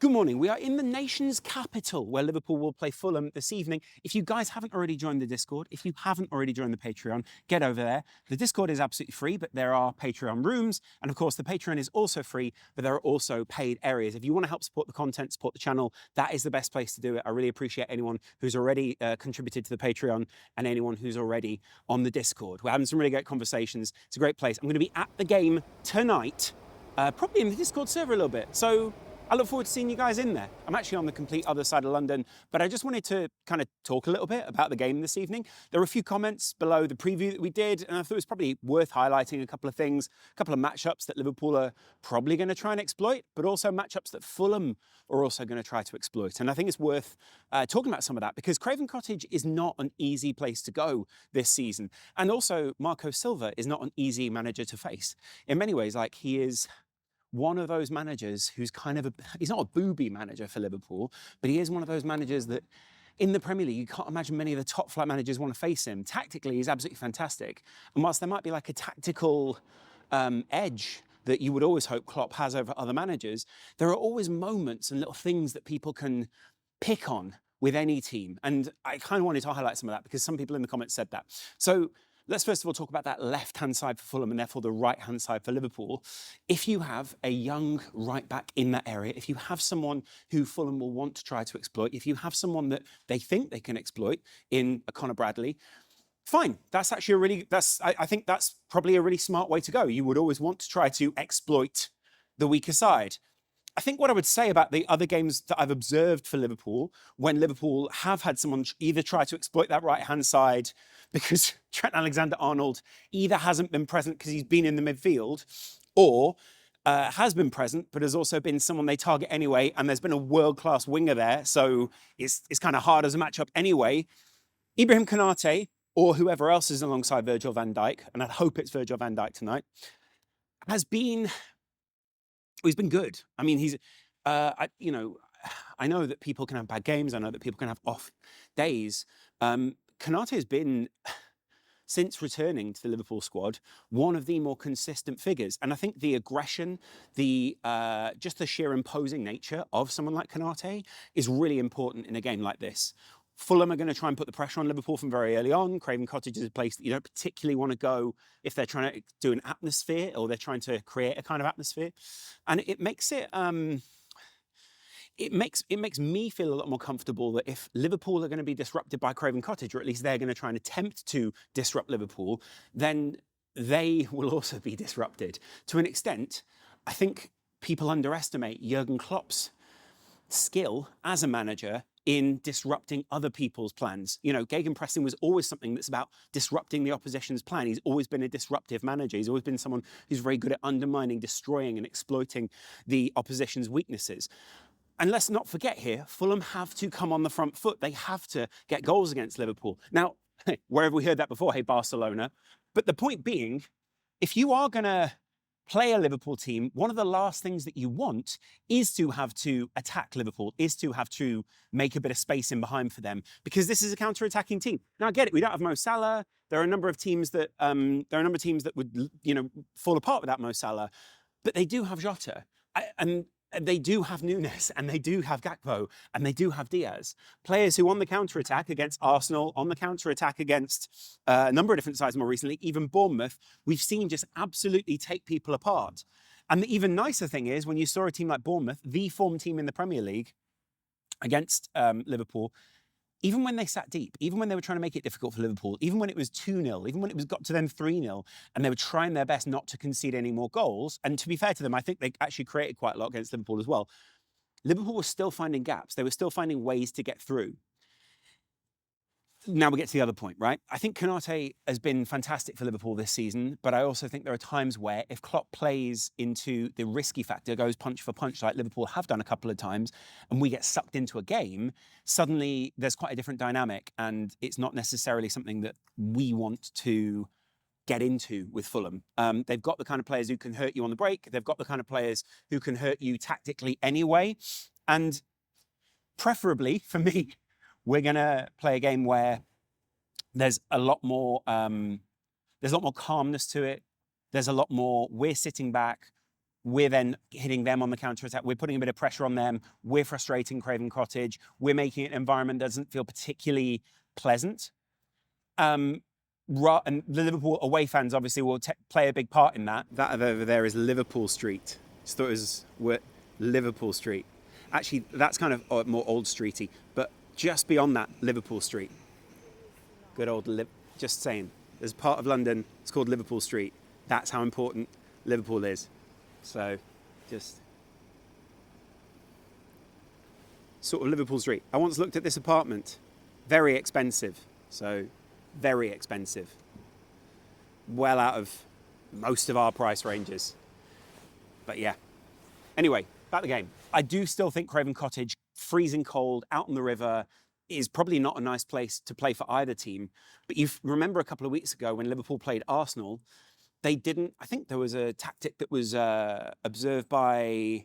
Good morning. We are in the nation's capital where Liverpool will play Fulham this evening. If you guys haven't already joined the Discord, if you haven't already joined the Patreon, get over there. The Discord is absolutely free, but there are Patreon rooms. And of course, the Patreon is also free, but there are also paid areas. If you want to help support the content, support the channel, that is the best place to do it. I really appreciate anyone who's already contributed to the Patreon and anyone who's already on the Discord. We're having some really great conversations. It's a great place. I'm going to be at the game tonight, probably in the Discord server a little bit. So I look forward to seeing you guys in there. I'm actually on the complete other side of London, but I just wanted to kind of talk a little bit about the game this evening. There were a few comments below the preview that we did, and I thought it was probably worth highlighting a couple of things, a couple of matchups that Liverpool are probably going to try and exploit, but also matchups that Fulham are also going to try to exploit. And I think it's worth talking about some of that because Craven Cottage is not an easy place to go this season. And also Marco Silva is not an easy manager to face. In many ways, like he is one of those managers who's kind of he's not a booby manager for Liverpool, but he is one of those managers that in the Premier League, you can't imagine many of the top flight managers want to face him. Tactically, he's absolutely fantastic. And whilst there might be like a tactical edge that you would always hope Klopp has over other managers, there are always moments and little things that people can pick on with any team. And I kind of wanted to highlight some of that because some people in the comments said that. So let's first of all talk about that left-hand side for Fulham and therefore the right-hand side for Liverpool. If you have a young right-back in that area, if you have someone who Fulham will want to try to exploit, if you have someone that they think they can exploit in a Conor Bradley, fine. That's actually I think that's probably a really smart way to go. You would always want to try to exploit the weaker side. I think what I would say about the other games that I've observed for Liverpool, when Liverpool have had someone either try to exploit that right-hand side because Trent Alexander-Arnold either hasn't been present because he's been in the midfield or has been present, but has also been someone they target anyway, and there's been a world-class winger there, so it's kind of hard as a matchup anyway. Ibrahim Konate, or whoever else is alongside Virgil van Dijk, and I hope it's Virgil van Dijk tonight, he's been good. I mean, I know that people can have bad games. I know that people can have off days. Konate has been, since returning to the Liverpool squad, one of the more consistent figures. And I think the aggression, just the sheer imposing nature of someone like Konate is really important in a game like this. Fulham are going to try and put the pressure on Liverpool from very early on. Craven Cottage is a place that you don't particularly want to go if they're trying to do an atmosphere or they're trying to create a kind of atmosphere. And it makes me feel a lot more comfortable that if Liverpool are going to be disrupted by Craven Cottage, or at least they're going to try and attempt to disrupt Liverpool, then they will also be disrupted. To an extent, I think people underestimate Jurgen Klopp's skill as a manager in disrupting other people's plans. You know, gegenpressing was always something that's about disrupting the opposition's plan. He's always been a disruptive manager. He's always been someone who's very good at undermining, destroying, and exploiting the opposition's weaknesses. And let's not forget here, Fulham have to come on the front foot. They have to get goals against Liverpool. Now, where have we heard that before? Hey, Barcelona. But the point being, if you are going to play a Liverpool team, one of the last things that you want is to have to attack Liverpool, is to have to make a bit of space in behind for them, because this is a counter-attacking team. Now, I get it. We don't have Mo Salah. There are a number of teams that would, fall apart without Mo Salah, but they do have Jota, and they do have Nunes, and they do have Gakpo, and they do have Diaz. Players who on the counter-attack against Arsenal, on the counter-attack against a number of different sides more recently, even Bournemouth, we've seen just absolutely take people apart. And the even nicer thing is, when you saw a team like Bournemouth, the form team in the Premier League, against Liverpool, even when they sat deep, even when they were trying to make it difficult for Liverpool, even when it was 2-0, even when it was got to them 3-0, and they were trying their best not to concede any more goals, and to be fair to them, I think they actually created quite a lot against Liverpool as well. Liverpool was still finding gaps. They were still finding ways to get through. Now we get to the other point, right? I think Konate has been fantastic for Liverpool this season, but I also think there are times where if Klopp plays into the risky factor, goes punch for punch like Liverpool have done a couple of times, and we get sucked into a game, suddenly there's quite a different dynamic, and it's not necessarily something that we want to get into with Fulham. They've got the kind of players who can hurt you on the break. They've got the kind of players who can hurt you tactically anyway. And preferably, for me, we're going to play a game where there's a lot more calmness to it. There's a lot more, we're sitting back, We're then hitting them on the counter-attack. We're putting a bit of pressure on them. We're frustrating Craven Cottage. We're making it an environment that doesn't feel particularly pleasant. And the Liverpool away fans obviously will play a big part in that. That over there is Liverpool Street. Just thought it was Liverpool Street. Actually, that's kind of more old streety, but just beyond that, Liverpool Street. Good old just saying. There's a part of London, it's called Liverpool Street. That's how important Liverpool is. So, just sort of Liverpool Street. I once looked at this apartment. Very expensive. So, very expensive. Well out of most of our price ranges. But yeah. Anyway, about the game. I do still think Craven Cottage, freezing cold, out on the river, is probably not a nice place to play for either team. But you remember a couple of weeks ago when Liverpool played Arsenal, they didn't, I think there was a tactic that was observed by,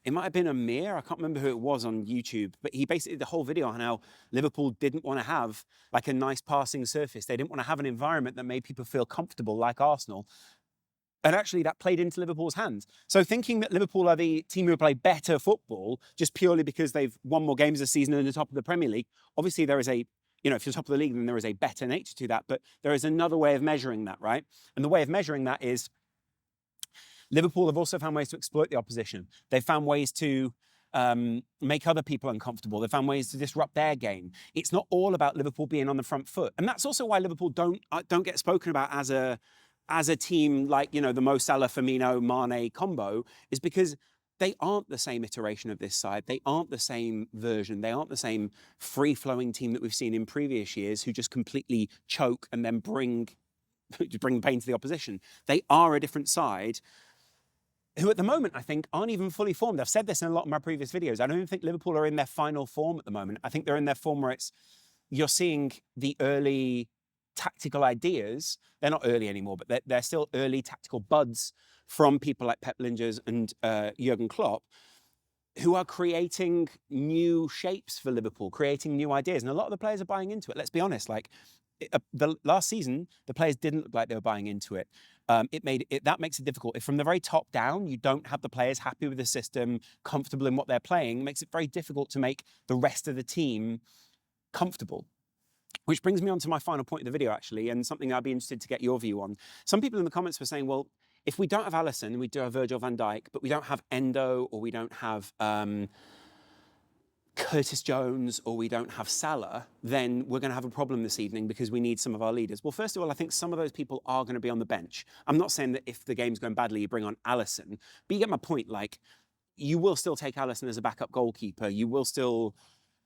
it might have been Amir, I can't remember who it was on YouTube, but he basically did the whole video on how Liverpool didn't want to have like a nice passing surface. They didn't want to have an environment that made people feel comfortable like Arsenal. And actually that played into Liverpool's hands. So thinking that Liverpool are the team who play better football just purely because they've won more games this season than the top of the Premier League, obviously there is a, if you're top of the league, then there is a better nature to that. But there is another way of measuring that, right? And the way of measuring that is Liverpool have also found ways to exploit the opposition. They've found ways to make other people uncomfortable. They've found ways to disrupt their game. It's not all about Liverpool being on the front foot. And that's also why Liverpool don't get spoken about as a team like, the Mo Salah, Firmino, Mane combo, is because they aren't the same iteration of this side. They aren't the same version. They aren't the same free-flowing team that we've seen in previous years who just completely choke and then bring pain to the opposition. They are a different side who at the moment, I think, aren't even fully formed. I've said this in a lot of my previous videos. I don't even think Liverpool are in their final form at the moment. I think they're in their form where you're seeing the early tactical ideas. They're not early anymore, but they're still early tactical buds from people like Pep Lingers and Jurgen Klopp, who are creating new shapes for Liverpool, creating new ideas. And a lot of the players are buying into it. Let's be honest, the last season, the players didn't look like they were buying into it. That makes it difficult. If from the very top down, you don't have the players happy with the system, comfortable in what they're playing, it makes it very difficult to make the rest of the team comfortable. Which brings me on to my final point of the video, actually, and something I'd be interested to get your view on. Some people in the comments were saying, well, if we don't have Alisson, we do have Virgil van Dijk, but we don't have Endo, or we don't have Curtis Jones, or we don't have Salah, then we're going to have a problem this evening because we need some of our leaders. Well, first of all, I think some of those people are going to be on the bench. I'm not saying that if the game's going badly, you bring on Alisson, but you get my point. You will still take Alisson as a backup goalkeeper. You will still...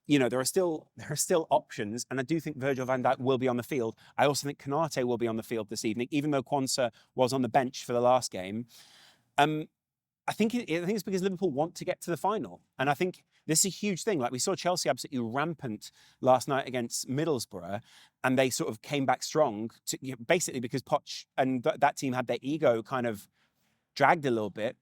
there are still options, and I do think Virgil van Dijk will be on the field. I also think Konate will be on the field this evening, even though Quansah was on the bench for the last game. I think it's because Liverpool want to get to the final, and I think this is a huge thing. We saw Chelsea absolutely rampant last night against Middlesbrough, and they sort of came back strong, basically because Poch and that team had their ego kind of dragged a little bit.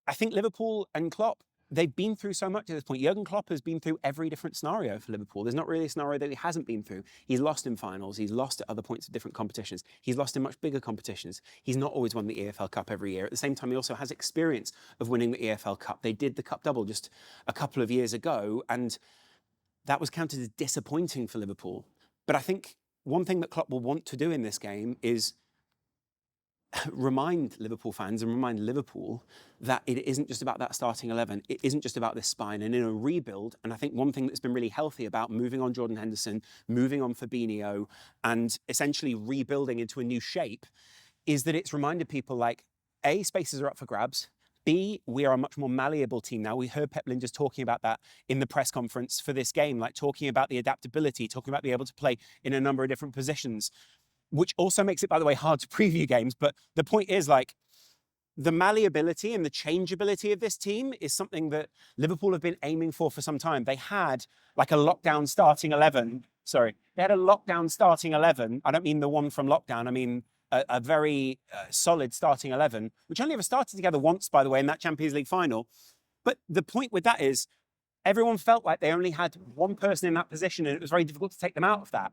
I think Liverpool and Klopp, they've been through so much at this point. Jurgen Klopp has been through every different scenario for Liverpool. There's not really a scenario that he hasn't been through. He's lost in finals. He's lost at other points of different competitions. He's lost in much bigger competitions. He's not always won the EFL Cup every year. At the same time, he also has experience of winning the EFL Cup. They did the Cup double just a couple of years ago, and that was counted as disappointing for Liverpool. But I think one thing that Klopp will want to do in this game is remind Liverpool fans and remind Liverpool that it isn't just about that starting 11. It isn't just about this spine. And in a rebuild, and I think one thing that's been really healthy about moving on Jordan Henderson, moving on Fabinho, and essentially rebuilding into a new shape, is that it's reminded people A, spaces are up for grabs. B, we are a much more malleable team now. We heard Pep Lingers talking about that in the press conference for this game, talking about the adaptability, talking about being able to play in a number of different positions, which also makes it, by the way, hard to preview games. But the point is, the malleability and the changeability of this team is something that Liverpool have been aiming for some time. They had a lockdown starting 11. Sorry, they had a lockdown starting 11. I don't mean the one from lockdown. I mean a very solid starting 11, which only ever started together once, by the way, in that Champions League final. But the point with that is everyone felt like they only had one person in that position, and it was very difficult to take them out of that.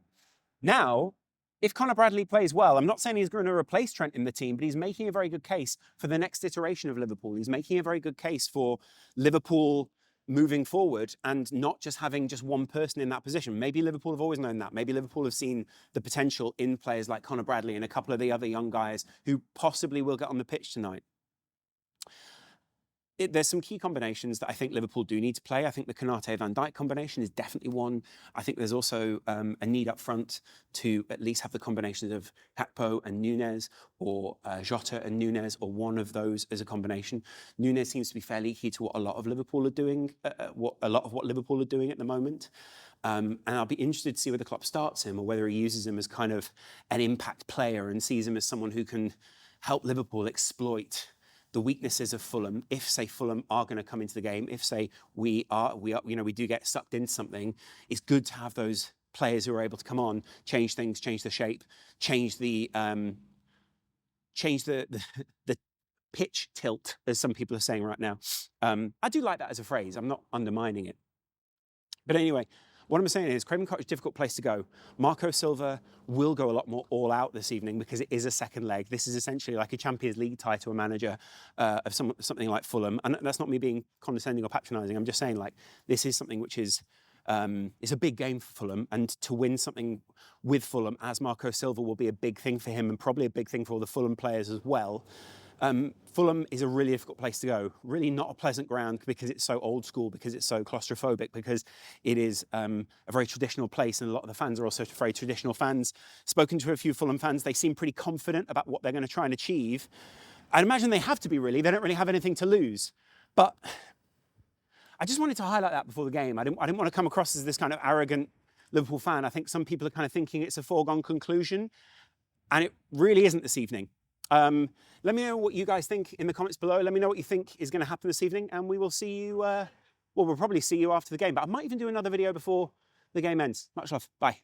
Now, if Connor Bradley plays well, I'm not saying he's going to replace Trent in the team, but he's making a very good case for the next iteration of Liverpool. He's making a very good case for Liverpool moving forward and not just having just one person in that position. Maybe Liverpool have always known that. Maybe Liverpool have seen the potential in players like Connor Bradley and a couple of the other young guys who possibly will get on the pitch tonight. There's some key combinations that I think Liverpool do need to play. I think the Konate-Van Dijk combination is definitely one. I think there's also a need up front to at least have the combinations of Gakpo and Núñez, or Jota and Núñez, or one of those as a combination. Núñez seems to be fairly key to what a lot of Liverpool are doing, what Liverpool are doing at the moment. And I'll be interested to see whether Klopp starts him or whether he uses him as kind of an impact player and sees him as someone who can help Liverpool exploit the weaknesses of Fulham. If, say, Fulham are going to come into the game, if, say, we do get sucked into something, it's good to have those players who are able to come on, change things, change the shape, change the pitch tilt, as some people are saying right now. I do like that as a phrase. I'm not undermining it. But anyway, what I'm saying is Craven Cottage is a difficult place to go. Marco Silva will go a lot more all out this evening because it is a second leg. This is essentially like a Champions League tie to a manager of something like Fulham. And that's not me being condescending or patronising. I'm just saying, like, this is something which is it's a big game for Fulham, and to win something with Fulham as Marco Silva will be a big thing for him and probably a big thing for all the Fulham players as well. Fulham is a really difficult place to go, really not a pleasant ground because it's so old school, because it's so claustrophobic, because it is a very traditional place, and a lot of the fans are also very traditional fans. Spoken to a few Fulham fans, they seem pretty confident about what they're going to try and achieve. I'd imagine they have to be, really. They don't really have anything to lose. But I just wanted to highlight that before the game. I didn't want to come across as this kind of arrogant Liverpool fan. I think some people are kind of thinking it's a foregone conclusion, and it really isn't this evening. Let me know what you guys think in the comments below. Let me know what you think is going to happen this evening, and we will see you, we'll probably see you after the game. But I might even do another video before the game ends. Much love. Bye.